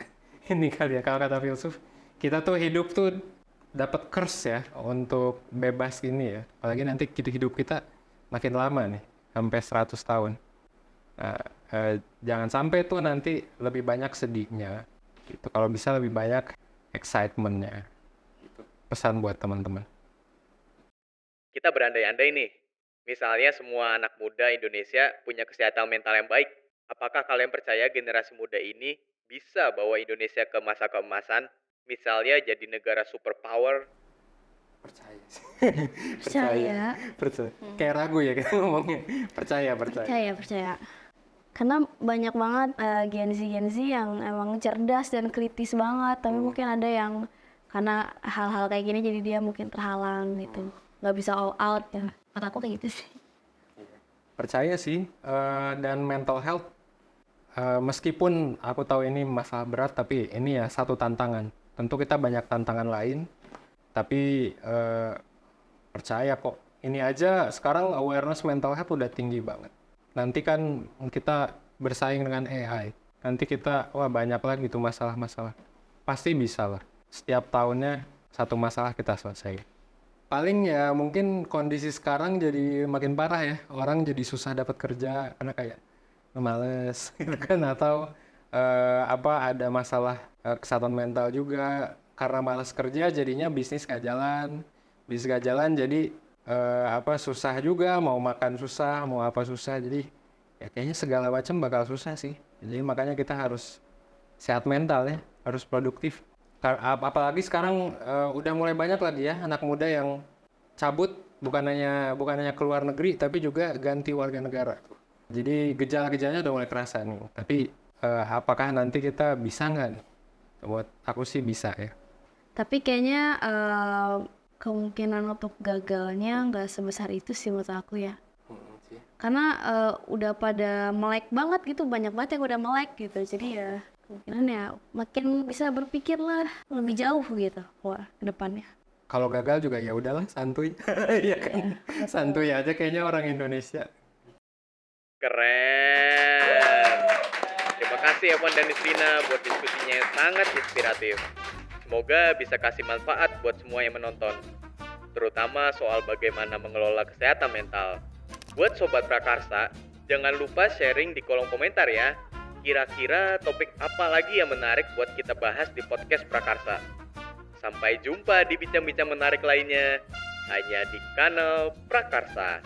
ini kali ya, kalau kata filsuf kita tuh hidup tuh dapat curse ya untuk bebas ini ya. Apalagi nanti hidup kita makin lama nih, sampai 100 tahun. Nah, jangan sampai tuh nanti lebih banyak sedihnya gitu. Kalau bisa lebih banyak excitement-nya. Gitu. Pesan buat teman-teman. Kita berandai-andai nih, misalnya semua anak muda Indonesia punya kesehatan mental yang baik. Apakah kalian percaya generasi muda ini bisa bawa Indonesia ke masa keemasan? Misalnya jadi negara superpower? Percaya sih. Percaya. Kayak ragu ya kita ngomongnya. Percaya. Percaya. Karena banyak banget Gen Z yang emang cerdas dan kritis banget, tapi mungkin ada yang karena hal-hal kayak gini jadi dia mungkin terhalang gitu, nggak bisa all out ya. Kata aku kayak gitu sih. Percaya sih. Dan mental health, meskipun aku tahu ini masalah berat, tapi ini ya satu tantangan. Tentu kita banyak tantangan lain, tapi percaya kok. Ini aja sekarang awareness mental health udah tinggi banget. Nanti kan kita bersaing dengan AI. Nanti kita, banyak lagi tuh masalah-masalah. Pasti bisa lah. Setiap tahunnya satu masalah kita selesai. Paling ya mungkin kondisi sekarang jadi makin parah ya. Orang jadi susah dapat kerja karena kayak males gitu kan. Atau ada masalah kesehatan mental juga. Karena malas kerja jadinya bisnis gak jalan. Bisnis gak jalan jadi susah juga, mau makan susah, mau apa susah, jadi ya kayaknya segala macam bakal susah sih. Jadi makanya kita harus sehat mental ya, harus produktif. Apalagi sekarang udah mulai banyak lagi ya anak muda yang cabut, bukan hanya ke luar negeri tapi juga ganti warga negara. Jadi gejala-gejalanya udah mulai kerasa nih. Tapi apakah nanti kita bisa nggak nih? Buat aku sih bisa ya. Tapi kayaknya kemungkinan untuk gagalnya nggak sebesar itu sih menurut aku ya. karena udah pada melek banget gitu, banyak banget yang udah melek gitu, jadi ya kemungkinan ya makin bisa berpikir lah lebih jauh gitu wah ke depannya. Kalau gagal juga ya udahlah, santuy. Iya kan? Santuy aja kayaknya orang Indonesia. Keren. Terima kasih Evan dan Nisrina buat diskusinya yang sangat inspiratif. Semoga bisa kasih manfaat buat semua yang menonton, terutama soal bagaimana mengelola kesehatan mental. Buat Sobat Prakarsa, jangan lupa sharing di kolom komentar ya. Kira-kira topik apa lagi yang menarik buat kita bahas di podcast Prakarsa. Sampai jumpa di bincang-bincang menarik lainnya, hanya di kanal Prakarsa.